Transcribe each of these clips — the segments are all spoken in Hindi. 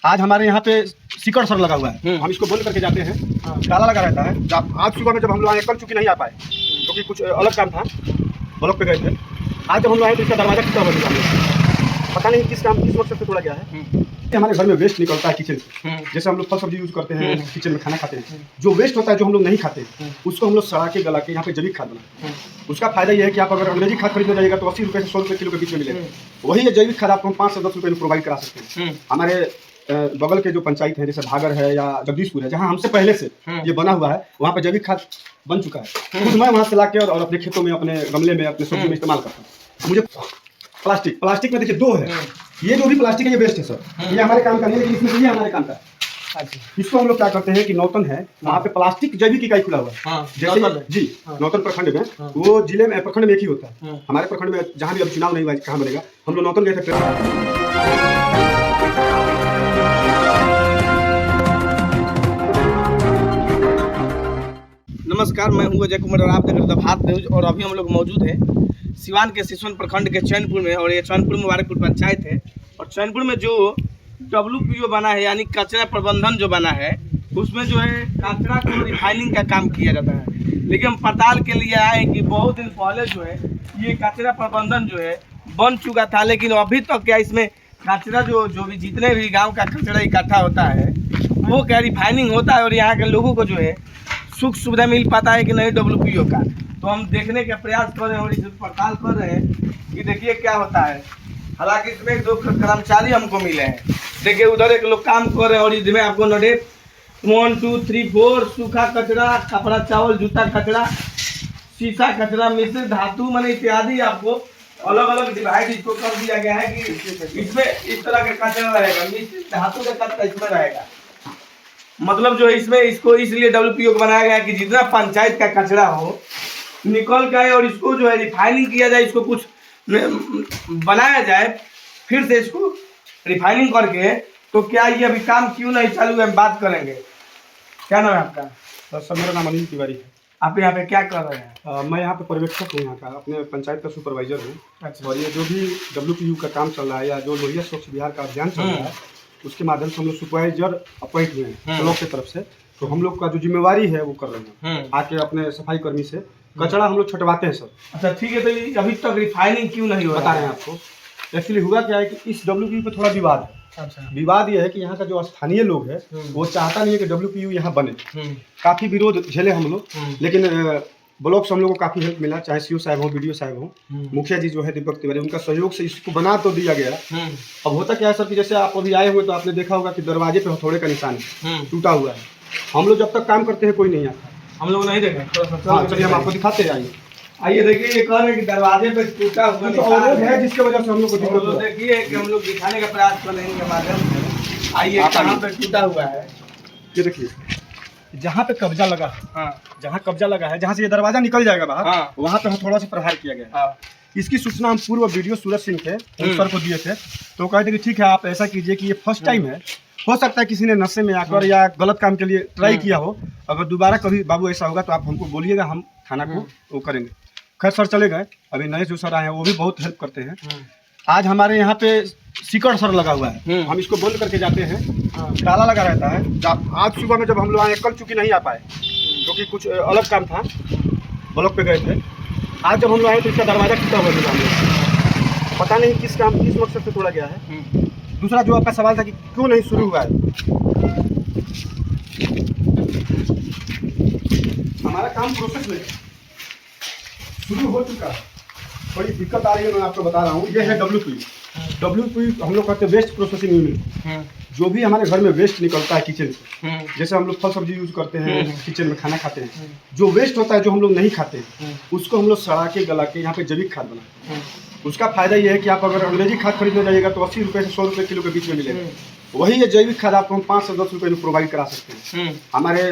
आज हमारे यहाँ पे सीकड़ सर लगा हुआ है, हम इसको बंद करके जाते हैं, ताला लगा रहता है। आज सुबह में जब हम लोग आए, कल चूंकि नहीं आ पाए क्योंकि कुछ अलग काम था, ब्लॉक पे गए थे। आज जब हम लोग आए तो इसका दरवाजा टूटा हुआ निकाला, पता नहीं किस मकसद से तोड़ा गया है। हमारे घर में वेस्ट निकलता है किचन से, जैसे हम लोग फल सब्जी यूज करते हैं, किचन में खाना खाते हैं, जो वेस्ट होता है जो हम लोग नहीं खाते, उसको हम लोग सड़ा के गला के यहाँ पे जैविक खाद बनाते हैं। उसका फायदा ये है कि आप अगर अंग्रेजी खाद खरीदने जाइएगा तो 80 रुपये से 100 रुपये किलो के बीच में मिलेगा। वही ये जैविक खाद आपको हम 5 से 10 रुपये में प्रोवाइड करा सकते हैं। हमारे बगल के जो पंचायत है, जैसे भागर है या जगदीशपुर है, जहाँ हमसे पहले से ये बना हुआ है, वहाँ पे जैविक खाद बन चुका है। खुद मैं वहाँ से ला के और अपने खेतों में, अपने गमले में, अपने सब्जी में इस्तेमाल करता हूँ। मुझे प्लास्टिक में देखिए 2 है, ये जो भी प्लास्टिक है ये वेस्ट है सर, ये हमारे काम का नहीं है, लेकिन इसमें से ये हमारे काम का है। इसको हम लोग क्या करते हैं कि नौतन है, वहाँ पे प्लास्टिक जैविक इकाई खुला हुआ है, जैसे जी नौतन प्रखंड में, वो जिले में प्रखंड में एक ही होता है। हमारे प्रखंड में जहाँ भी अब चुनाव नहीं हुआ कहाँ बनेगा, हम लोग नौतन गए थे। नमस्कार, मैं हूँ अजय कुमार और आप देख रहे हैं द भारत न्यूज। और अभी हम लोग मौजूद हैं सिवान के सिसवन प्रखंड के चैनपुर में, और ये चैनपुर मुबारकपुर पंचायत है। और चैनपुर में जो WPO बना है, यानी कचरा प्रबंधन जो बना है, उसमें जो है कचरा को रिफाइनिंग का काम किया जाता है। लेकिन हम पड़ताल के लिए आए कि बहुत दिन पहले जो है ये कचरा प्रबंधन जो है बन चुका था, लेकिन अभी तक क्या इसमें कचरा जो भी जितने भी गाँव का कचरा इकट्ठा होता है वो क्या रिफाइनिंग होता है, और यहाँ के लोगों को जो है सुख सुविधा मिल पाता है कि नहीं WPO का। तो हम देखने का प्रयास कर रहे हैं और इस पड़ताल कर रहे हैं कि देखिए क्या होता है। हालांकि इसमें 2 कर्मचारी हमको मिले हैं। देखिए उधर एक लोग काम कर रहे हैं और इसमें आपको नोटे 1 2 3 4 सूखा कचरा, कपड़ा चावल जूता कचरा, शीशा कचरा, मिश्रित धातु मन इत्यादि आपको अलग अलग डिवाइड इसको कर दिया गया है कि इसमें इस तरह का कचरा रहेगा। मिश्रित धातु का कचरा इसमें रहेगा, मतलब जो है इसमें इसको इसलिए WPO बनाया गया है कि जितना पंचायत का कचरा हो निकल गए और इसको जो है रिफाइनिंग किया जाए, इसको कुछ बनाया जाए, फिर से इसको रिफाइनिंग करके। तो क्या ये अभी काम क्यों नहीं चालू है, हम बात करेंगे। क्या नाम है आपका? सर मेरा नाम अनिल तिवारी है। आप यहाँ पे क्या कर रहे हैं? मैं यहाँ पे पर्यवेक्षक हूँ, यहाँ का अपने पंचायत का सुपरवाइजर हूँ। अच्छा। और ये जो भी WPO का काम चल रहा है या जो लोहिया स्वच्छ बिहार का अभियान चल रहा है, उसके माध्यम से हम लोग सुपरवाइजर अपॉइंट हुए हैं ब्लॉक की तरफ से। तो हम लोग का जो जिम्मेवारी है वो कर रहे हैं, आके अपने सफाई कर्मी से कचरा हम लोग छुटवाते हैं सर। अच्छा ठीक है, तो ये अभी तक रिफाइनिंग क्यों नहीं हो रहा? बता रहे हैं आपको। एक्चुअली हुआ क्या है कि इस WPO पे थोड़ा विवाद है। अच्छा। विवाद ये है कि यहाँ का जो स्थानीय लोग है वो चाहता नहीं है कि WPO यहाँ बने। काफी विरोध झेले हम लोग, लेकिन ब्लॉक से हम लोग को काफी हेल्प मिला, चाहे CO साहब हो, BDO साहब हो, मुखिया जी जो है दीपक तिवारी, उनका सहयोग से इसको बना तो दिया गया। अब होता क्या है सर कि जैसे आप अभी आए हुए तो आपने देखा होगा कि दरवाजे पे हथौड़े का निशान टूटा हुआ है। हम लोग जब तक काम करते हैं कोई नहीं आता, हम लोग नहीं देखे। चलिए हम आपको दिखाते हैं, आइए। आइए देखिए, ये कह रहे हैं कि दरवाजे पे टूटा हुआ निशान है जिसकी वजह से हम लोग को दिक्कत हो। देखिए कि हम लोग दिखाने का प्रयास कर रहे हैं इनके माध्यम से। आइए कहाँ पे टूटा हुआ है, ये देखिए जहाँ पे कब्जा लगा है, जहाँ कब्जा लगा है, जहाँ से ये दरवाजा निकल जाएगा बाहर, वहाँ पे थोड़ा सा प्रहार किया गया है। इसकी सूचना हम पूर्व BDO सूरज सिंह थे, सर को दिए थे। तो कहते कि ठीक है आप ऐसा कीजिए कि ये फर्स्ट टाइम है, हो सकता है किसी ने नशे में आकर या गलत काम के लिए ट्राई किया हो। अगर दोबारा कभी बाबू ऐसा होगा तो आप हमको बोलिएगा, हम थाना को वो करेंगे। खैर सर चले गए, अभी नए जो सर आए हैं वो भी बहुत हेल्प करते हैं। आज हमारे यहाँ पे सीकड़ सर लगा हुआ है, हम इसको बंद करके जाते हैं, ताला लगा रहता है। आज सुबह में जब हम लोग आए, कल चूंकि नहीं आ पाए क्योंकि कुछ अलग काम था, ब्लॉक पे गए थे। आज जब हम लोग आए तो इसका दरवाजा टूटा हुआ निकाला, पता नहीं किस मकसद से तोड़ा गया है। दूसरा जो आपका सवाल था कि क्यों नहीं शुरू हुआ है, हमारा काम प्रोसेस में शुरू हो चुका है। थोड़ी दिक्कत आ रही है, मैं आपको बता रहा हूँ। ये है WPO हम लोग कहते हैं वेस्ट प्रोसेसिंग यूनिट। जो भी हमारे घर में वेस्ट निकलता है किचन से, जैसे हम लोग फल सब्जी यूज करते हैं, किचन में खाना खाते हैं, जो वेस्ट होता है जो हम लोग नहीं खाते, उसको हम लोग सड़ा के गला के यहाँ पे जैविक खाद बनाते हैं। उसका फायदा ये है कि आप अगर अंग्रेजी खाद खरीदने जाइएगा तो 80 रुपये से 100 रुपये किलो के बीच में मिलेगा। वही ये जैविक खाद आपको हम 5 से 10 रुपये में प्रोवाइड करा सकते हैं। हमारे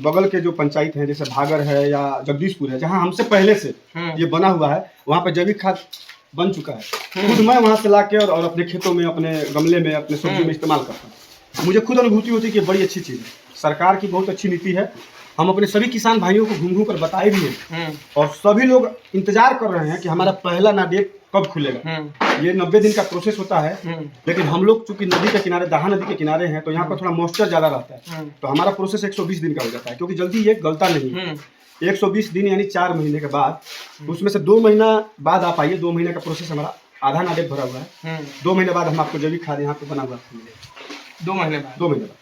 बगल के जो पंचायत है, जैसे भागर है या जगदीशपुर है, जहाँ हमसे पहले से ये बना हुआ है, वहाँ पे जैविक खाद बन चुका है। खुद मैं वहाँ से ला के और अपने खेतों में, अपने गमले में, अपने सब्जी में इस्तेमाल करता हूँ। मुझे खुद अनुभूति होती है कि बड़ी अच्छी चीज़ है, सरकार की बहुत अच्छी नीति है। हम अपने सभी किसान भाइयों को घूम घूम कर बताए भी हैं और सभी लोग इंतजार कर रहे हैं कि हमारा पहला नाडेप कब खुलेगा। ये 90 दिन का प्रोसेस होता है, लेकिन हम लोग चूंकि नदी के किनारे, दहा नदी के किनारे हैं, तो यहाँ पर थोड़ा मॉइस्चर ज़्यादा रहता है, तो हमारा प्रोसेस 120 दिन का हो जाता है, क्योंकि जल्दी ये गलता नहीं। 120 दिन यानी 4 महीने के बाद, उसमें से 2 महीना बाद आप आइए, 2 महीने का प्रोसेस हमारा आधा नाडेप भरा हुआ है। 2 महीने बाद हम आपको जैविक खाद यहाँ पे बना हुआ मिलेगा। 2 महीने बाद। 2 महीने बाद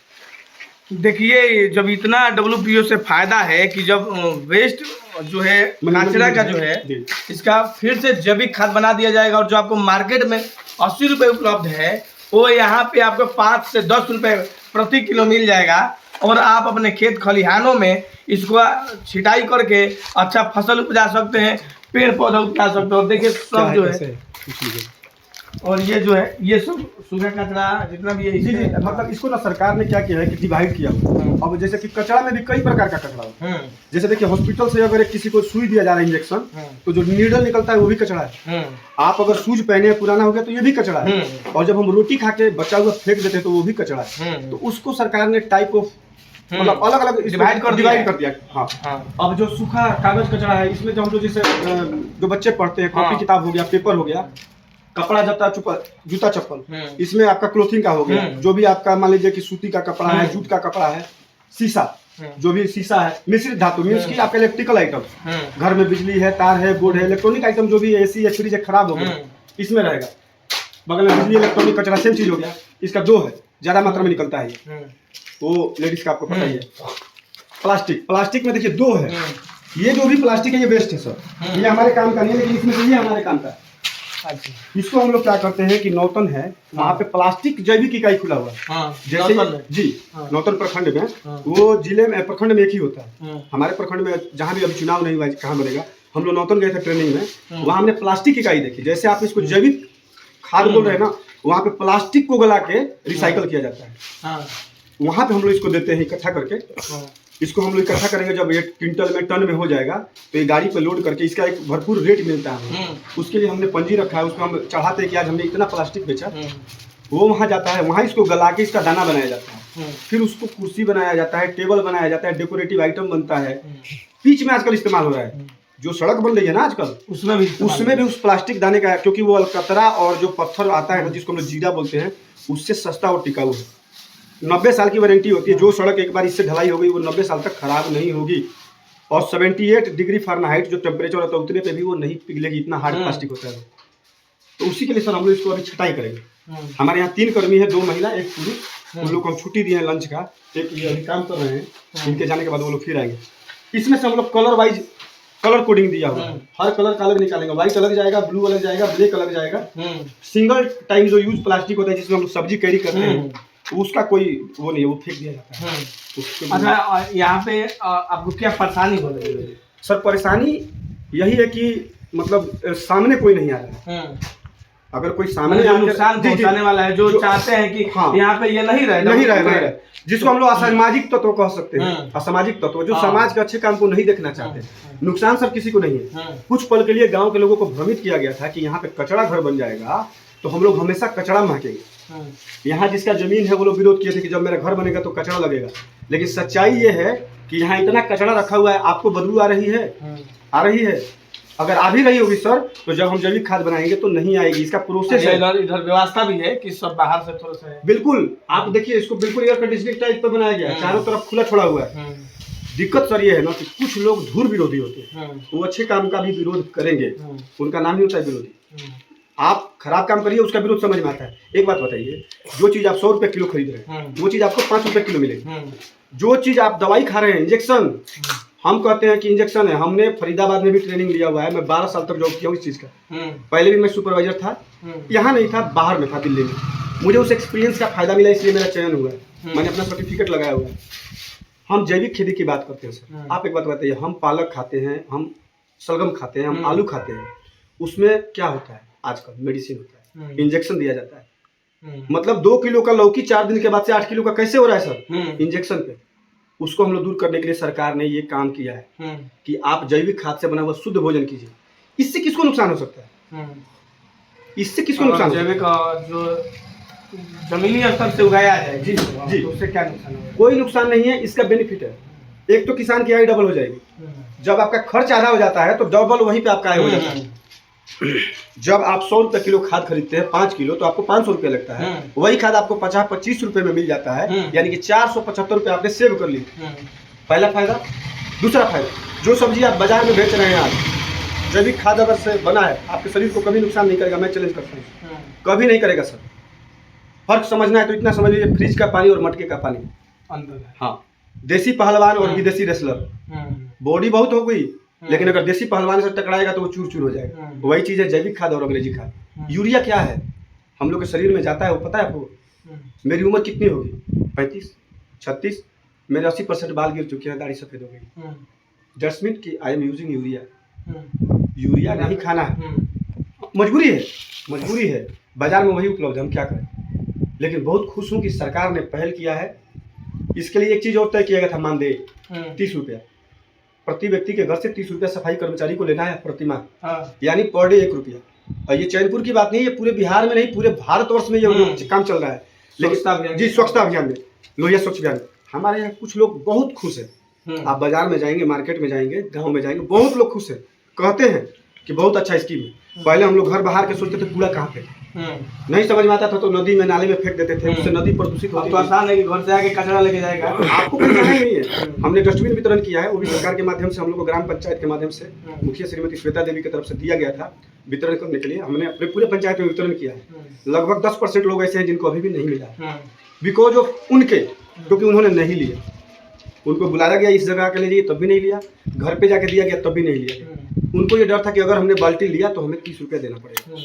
देखिए, जब इतना WPO से फायदा है कि जब वेस्ट जो है कचरा का जो है इसका फिर से जैविक खाद बना दिया जाएगा, और जो आपको मार्केट में 80 रुपये उपलब्ध है वो यहाँ पे आपको 5 से 10 रुपये प्रति किलो मिल जाएगा, और आप अपने खेत खलिहानों में इसको छिटाई करके अच्छा फसल उपजा सकते हैं, पेड़ पौधा उपजा सकते हैं। और देखिए सब जो है, और ये जो है ये सब सूखा कचरा जितना भी है, जी मतलब इसको ना सरकार ने क्या किया है कि डिवाइड किया हुआ। अब जैसे कि कचरा में भी कई प्रकार का कचरा होता है। जैसे देखिए, हॉस्पिटल से अगर किसी को सुई दिया जा रहा है इंजेक्शन, तो जो नीडल निकलता है वो भी कचरा है। आप अगर शूज पहने पुराना हो गया तो ये भी कचरा है। और जब हम रोटी खा के बचा हुआ फेंक देते हैं तो वो भी कचरा है। तो उसको सरकार ने टाइप ऑफ मतलब अलग अलग डिवाइड कर दिया। हाँ। अब जो सूखा कागज कचरा है, इसमें जो हम लोग जैसे जो बच्चे पढ़ते हैं, कॉपी किताब हो गया, पेपर हो गया, कपड़ा जता जूता चप्पल, इसमें आपका क्लोथिंग का हो गया, जो भी आपका मान लीजिए कि सूती का कपड़ा है, जूट का कपड़ा है, शीशा, जो भी शीशा है, मिश्रित धातु मीन्स की आपका इलेक्ट्रिकल आइटम, घर में बिजली है, तार है, बोर्ड है, इलेक्ट्रॉनिक आइटम जो भी एसी या फ्रिज खराब हो गया इसमें रहेगा। बगल में बिजली इलेक्ट्रॉनिक कचरा सेम चीज हो गया। इसका 2 है, ज्यादा मात्रा में निकलता है ये, वो लेडीज का आपको पता ही है। प्लास्टिक में देखिए 2 है। ये जो भी प्लास्टिक है ये वेस्ट है सर, ये हमारे काम का नहीं है, लेकिन इसमें से ये हमारे काम का है। इसको हम लोग क्या करते हैं कि नौतन है, वहाँ पे प्लास्टिक जैविक इकाई खुला हुआ है। जैसे जी नौतन प्रखंड में, वो जिले में प्रखंड में एक ही होता है। हमारे प्रखंड में जहाँ भी अभी चुनाव नहीं हुआ, कहाँ बनेगा, हम लोग नौतन गए थे ट्रेनिंग में, वहाँ हमने प्लास्टिक इकाई देखी। जैसे आप इसको जैविक खाद बोल रहे हैं ना, वहाँ पे प्लास्टिक को गला के रिसाइकल किया जाता है। वहाँ पे हम लोग इसको देते हैं इकट्ठा करके। इसको हम लोग इकट्ठा करेंगे, जब 1 क्विंटल में टन में हो जाएगा तो ये गाड़ी पर लोड करके इसका एक भरपूर रेट मिलता है। उसके लिए हमने पंजी रखा है, उसको हम चढ़ाते हैं कि आज हमने इतना प्लास्टिक बेचा। वो वहाँ जाता है, वहाँ इसको गला के इसका दाना बनाया जाता है, फिर उसको कुर्सी बनाया जाता है, टेबल बनाया जाता है, डेकोरेटिव आइटम बनता है। पिच में आजकल इस्तेमाल हो रहा है, जो सड़क बन रही है ना आजकल, उसमें भी उस प्लास्टिक दाने का, क्योंकि वो अलकतरा और जो पत्थर आता है जिसको हम लोग जीरा बोलते हैं, उससे सस्ता और टिकाऊ है। 90 साल की वारंटी होती है। जो सड़क एक बार इससे ढलाई हो गई वो 90 साल तक खराब नहीं होगी। और 78 डिग्री फ़ारेनहाइट जो टेम्परेचर होता है उतने पे भी वो नहीं पिघलेगी, इतना हार्ड प्लास्टिक होता है। तो उसी के लिए सर हम लोग इसको अभी छटाई करेंगे। हमारे यहाँ 3 कर्मी है, 2 महिला 1 पुरुष। उन लोग को हम छुट्टी दिए हैं लंच का, एक ये अभी काम कर रहे हैं, इनके जाने के बाद वो लोग फिर आएंगे। इसमें से हम लोग कलर वाइज कलर कोडिंग दिया हुआ है, हर कलर का अलग निकालेंगे। व्हाइट अलग जाएगा, ब्लू अलग जाएगा, ब्लैक अलग जाएगा। सिंगल टाइम जो यूज प्लास्टिक होता है जिसमें हम लोग सब्जी कैरी करते हैं, उसका कोई वो नहीं है, वो फेंक दिया जाता है। अच्छा, यहाँ पे आपको क्या परेशानी हो रही है? सर परेशानी यही है कि मतलब सामने कोई नहीं आ रहा है। अगर कोई सामने नुकसान पहुंचाने वाला है, जो चाहते हैं कि यहाँ पे ये नहीं रहे, जिसको हम लोग असामाजिक तत्व कह सकते हैं। असामाजिक तत्व जो समाज के अच्छे काम को नहीं देखना चाहते। नुकसान सर किसी को नहीं है। कुछ पल के लिए गांव के लोगों को भ्रमित किया गया था कि यहाँ पे कचरा घर बन जाएगा तो हम लोग हमेशा कचरा महकेंगे। यहाँ जिसका जमीन है वो लोग विरोध किए थे कि जब मेरा घर बनेगा तो कचरा लगेगा। लेकिन सच्चाई ये है कि यहाँ इतना कचरा रखा हुआ है, आपको बदबू आ रही है। अगर आ भी रही होगी सर, तो जब हम जैविक खाद बनाएंगे तो नहीं आएगी। इसका प्रोसेस है। इधर व्यवस्था भी है कि सब बाहर से थोड़ा सा बिल्कुल आप देखिए, इसको बिल्कुल एयर कंडीशनिंग टाइप पर बनाया गया है, चारों तरफ खुला छोड़ा हुआ है। दिक्कत सर ये है ना कि कुछ लोग धूल विरोधी होते हैं, वो अच्छे काम का भी विरोध करेंगे, उनका नाम ही होता है विरोधी। आप खराब काम करिए, उसका विरोध समझ में आता है। एक बात बताइए, जो चीज आप 100 रुपए किलो खरीद रहे हैं वो चीज आपको 5 रुपए किलो मिलेगी। जो चीज आप दवाई खा रहे हैं, इंजेक्शन, हम कहते हैं कि इंजेक्शन है। हमने फरीदाबाद में भी ट्रेनिंग लिया हुआ है, मैं 12 साल तक जॉब किया हूँ इस चीज़ का। पहले भी मैं सुपरवाइजर था, यहाँ नहीं था, बाहर में था, दिल्ली में। मुझे उस एक्सपीरियंस का फायदा मिला, इसलिए मेरा चयन हुआ है। मैंने अपना सर्टिफिकेट लगाया हुआ है। हम जैविक खेती की बात करते हैं सर। आप एक बात बताइए, हम पालक खाते हैं, हम शलगम खाते हैं, हम आलू खाते हैं, उसमें क्या होता है? आजकल मेडिसिन होता है, इंजेक्शन दिया जाता है। मतलब 2 किलो का लौकी 4 दिन के बाद से 8 किलो का कैसे हो रहा है सर? इंजेक्शन पे। उसको हम लोग दूर करने के लिए सरकार ने ये काम किया है कि आप जैविक खाद से बना हुआ शुद्ध भोजन कीजिए। इससे किसको नुकसान हो सकता है? इससे किसको नुकसान? जैविक जो जमीनी स्तर से उगाया है जी, जी, तो उससे क्या नुकसान है? कोई नुकसान नहीं है, इसका बेनिफिट है। एक तो किसान की आय डबल हो जाएगी। जब आपका खर्च आधा हो जाता है तो डबल वहीं पे आपका आय हो जाता है। जब आप 100 रुपये किलो खाद खरीदते हैं 5 किलो, तो आपको 500 रुपये लगता है। वही खाद आपको 50-25 रुपये में मिल जाता है, यानी कि 475 रुपये आपने सेव कर लिए। पहला फायदा। दूसरा फायदा, जो सब्जी आप बाजार में बेच रहे हैं आज, जैविक खाद अगर से बना है, आपके शरीर को कभी नुकसान नहीं करेगा। मैं चैलेंज करता हूँ, कभी नहीं करेगा सर। फर्क समझना है तो इतना समझ लीजिए, फ्रिज का पानी और मटके का पानी अंदर है। हाँ, देसी पहलवान और विदेशी रेसलर, बॉडी बहुत हो गई, लेकिन अगर देसी पहलवान से टकराएगा तो वो चूर चूर हो जाएगा। वही चीज़ है जैविक खाद और अंग्रेजी खाद। यूरिया क्या है, हम लोग के शरीर में जाता है, वो पता है आपको? मेरी उम्र कितनी होगी? 35, 36। मेरे 80% बाल गिर चुके हैं, दाढ़ी सफ़ेद हो गई। दैट्स मीन कि I am using urea. Urea नहीं खाना है, मजबूरी है, मजबूरी है। बाजार में वही उपलब्ध है, हम क्या करें। लेकिन बहुत खुश हूँ कि सरकार ने पहल किया है। इसके लिए एक चीज़ और तय किया गया था, मानदेय 30 रुपया प्रति व्यक्ति के घर से। 30 रुपया सफाई कर्मचारी को लेना है प्रति माह, यानी पर डे 1 रुपया। और ये चैनपुर की बात नहीं है, ये पूरे बिहार में नहीं, पूरे भारतवर्ष में ये काम चल रहा है। लेकिन जी, स्वच्छता अभियान में, लोहिया स्वच्छ अभियान, हमारे यहाँ कुछ लोग बहुत खुश हैं। आप बाजार में जाएंगे, मार्केट में जाएंगे, गाँव में जाएंगे, बहुत लोग खुश हैं, कहते हैं कि बहुत अच्छा स्कीम है। पहले हम लोग घर बाहर के सोचते थे कूड़ा कहाँ पे, नहीं समझ में आता था तो नदी में नाले में फेंक देते थे, उससे नदी प्रदूषित होती। तो आसान है कि घर से आके कचरा लेके जाएगा, आपको कोई कठिनाई नहीं है। हमने डस्टबिन वितरण किया है, वो भी सरकार के माध्यम से, हम लोग को ग्राम पंचायत के माध्यम से मुखिया श्रीमती श्वेता देवी की तरफ से दिया गया था वितरण करने के लिए। हमने अपने पूरे पंचायत में वितरण किया है। लगभग 10% लोग ऐसे हैं जिनको अभी भी नहीं मिला, बिकॉज ऑफ उनके, क्योंकि उन्होंने नहीं लिया। उनको बुलाया गया इस जगह के लिए, तब भी नहीं लिया, घर पे जाके दिया गया तब भी नहीं लिया। उनको ये डर था कि अगर हमने बाल्टी लिया तो हमें 30 रुपया देना पड़ेगा।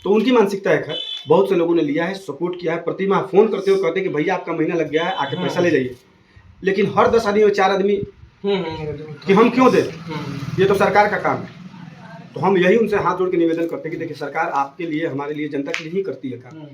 तो उनकी मानसिकता है। बहुत से लोगों ने लिया है, सपोर्ट किया है, प्रति माह फोन करते हुए कहते हैं कि भैया आपका महीना लग गया है, आके पैसा ले जाइए। लेकिन हर 10 आदमी में 4 आदमी कि हम क्यों दें, ये तो सरकार का काम है। तो हम यही उनसे हाथ जोड़ के निवेदन करते हैं कि देखिए, सरकार आपके लिए, हमारे लिए, जनता के लिए ही करती है काम।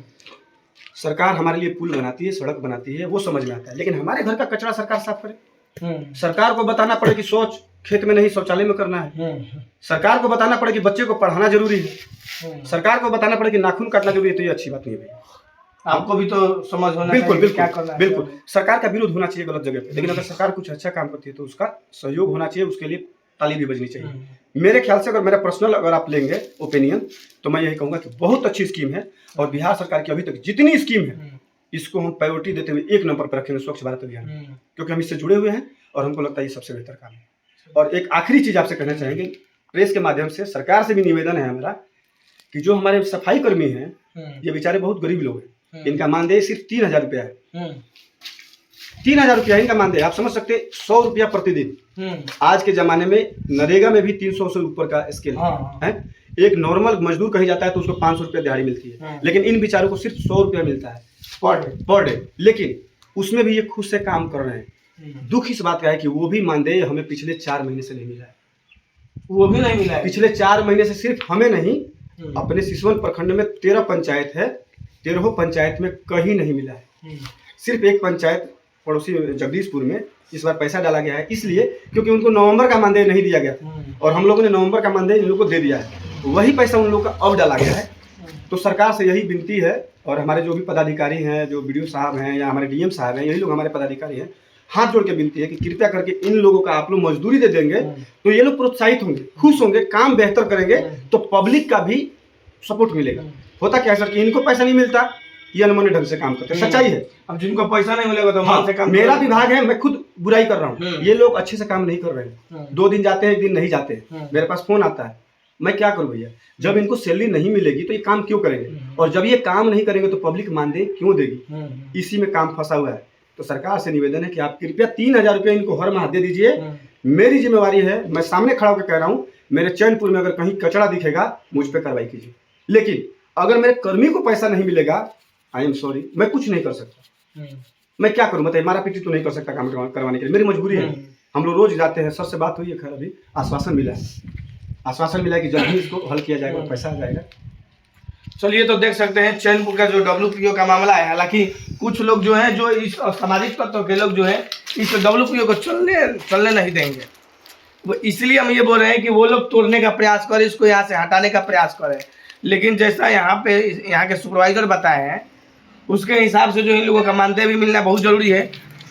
सरकार हमारे लिए पुल बनाती है, सड़क बनाती है, वो समझ में आता है। लेकिन हमारे घर का कचरा सरकार साफ करे। सरकार को बताना पड़े कि शौच खेत में नहीं, शौचालय में करना है। सरकार को बताना पड़े कि बच्चे को पढ़ाना जरूरी है। सरकार को बताना पड़े कि नाखून काटना जरूरी है। तो ये अच्छी बात नहीं है भाई, आपको भी तो समझ होना चाहिए। बिल्कुल क्या करना है। बिल्कुल सरकार का विरोध होना चाहिए गलत जगह पे, लेकिन अगर सरकार कुछ अच्छा काम करती है तो उसका सहयोग होना चाहिए, उसके लिए ताली भी बजनी चाहिए। मेरे ख्याल से, अगर मेरा पर्सनल अगर आप लेंगे ओपिनियन, तो मैं यही कहूँगा कि बहुत अच्छी स्कीम है। और बिहार सरकार की अभी तक जितनी स्कीम है, इसको हम प्रायोरिटी देते हुए 1 नंबर पर रखेंगे, स्वच्छ भारत अभियान, क्योंकि हम इससे जुड़े हुए हैं और हमको लगता है ये सबसे बेहतर काम है। और एक आखिरी चीज़ आपसे कहना चाहेंगे, प्रेस के माध्यम से सरकार से भी निवेदन है हमारा कि जो हमारे सफाई कर्मी हैं, ये बेचारे बहुत गरीब लोग हैं, इनका मानदेय सिर्फ 3000 रुपया है। 3000 रुपया इनका मानदेय। आप समझ सकते 100 रुपया प्रतिदिन। आज के जमाने में नरेगा में भी 300 से ऊपर का स्केल है। एक नॉर्मल मजदूर कहीं जाता है तो उसको 500 रुपया दिहाड़ी मिलती है, लेकिन इन बेचारों को सिर्फ 100 रुपया मिलता है पर डे। लेकिन उसमें भी ये खुद से काम कर रहे हैं। दुख इस बात का है कि वो भी मानदेय हमें पिछले 4 महीने से नहीं मिला है। वो भी नहीं मिला है पिछले 4 महीने से। सिर्फ हमें नहीं, अपने सिसवन प्रखंड में 13 पंचायत है, 13 पंचायत में कहीं नहीं मिला है। सिर्फ एक पंचायत पड़ोसी जगदीशपुर में इस बार पैसा डाला गया है, इसलिए क्योंकि उनको नवंबर का मानदेय नहीं दिया गया और हम लोगों ने नवंबर का मानदेय इन लोगों को दे दिया है। वही पैसा उन लोगों का अब डाला गया है। तो सरकार से यही विनती है, और हमारे जो भी पदाधिकारी हैं, जो BDO साहब हैं या हमारे DM साहब हैं, यही लोग हमारे पदाधिकारी हैं, हाथ जोड़ के विनती है कि कृपया करके इन लोगों का आप लोग मजदूरी दे देंगे तो ये लोग प्रोत्साहित होंगे, खुश होंगे, काम बेहतर करेंगे, तो पब्लिक का भी सपोर्ट मिलेगा। होता क्या है सर कि इनको पैसा नहीं मिलता, ये अनमने ढंग से काम करते हैं, सच्चाई है। अब जिनको पैसा नहीं मिलेगा तो मन से काम। मेरा विभाग है, मैं खुद बुराई कर रहा हूँ, ये लोग अच्छे से काम नहीं कर रहे हैं। 2 दिन जाते हैं, 1 दिन नहीं जाते, मेरे पास फोन आता है। मैं क्या करूँ भैया, जब इनको सैलरी नहीं मिलेगी तो ये काम क्यों करेंगे, और जब ये काम नहीं करेंगे तो पब्लिक मानदेय क्यों देगी। इसी में काम फंसा हुआ है। तो सरकार से निवेदन है कि आप कृपया 3000 रुपये इनको हर माह दे दीजिए। मेरी जिम्मेवारी है, मैं सामने खड़ा होकर कह रहा हूँ, मेरे चैनपुर में अगर कहीं कचरा दिखेगा मुझ पर कार्रवाई कीजिए। लेकिन अगर मेरे कर्मी को पैसा नहीं मिलेगा, आई एम सॉरी, मैं कुछ नहीं कर सकता। मैं क्या करूँ बताइए, मारा पीटी तो नहीं कर सकता काम करवाने के लिए, मेरी मजबूरी है। हम लोग रोज जाते हैं, सर से बात हुई है, खैर अभी आश्वासन मिला है कि जल्दी इसको हल किया जाएगा, पैसा आ जाएगा। चलिए, तो देख सकते हैं चैनपुर का जो WPO का मामला है। हालांकि कुछ लोग जो हैं, जो इस सामाजिक तत्व के लोग जो हैं, इस WPO को चलने नहीं देंगे। वो इसलिए हम ये बोल रहे हैं कि वो लोग तोड़ने का प्रयास करें, इसको यहाँ से हटाने का प्रयास करें। लेकिन जैसा यहाँ के सुपरवाइजर बताए हैं, उसके हिसाब से जो इन लोगों का मानदेय भी मिलना बहुत ज़रूरी है।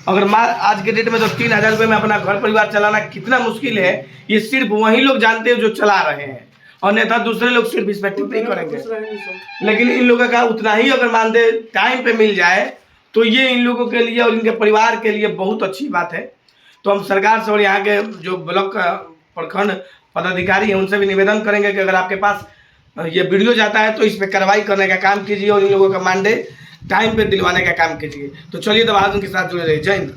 अगर आज के डेट में तो 3,000 रुपये में अपना घर परिवार चलाना कितना मुश्किल है, ये सिर्फ वही लोग जानते हैं जो चला रहे हैं, अन्यथा दूसरे लोग सिर्फ इस पर टिप्पणी नहीं करेंगे। लेकिन इन लोगों का उतना ही अगर मानदेय टाइम पे मिल जाए तो ये इन लोगों के लिए और इनके परिवार के लिए बहुत अच्छी बात है। तो हम सरकार से और यहाँ के जो ब्लॉक प्रखंड पदाधिकारी हैं उनसे भी निवेदन करेंगे कि अगर आपके पास ये वीडियो जाता है तो इस पर कार्रवाई करने का काम कीजिए और इन लोगों का मानदेय टाइम पे दिलवाने का काम कीजिए। तो चलिए, तो आज उनके साथ जुड़े रहिए। जय हिंद।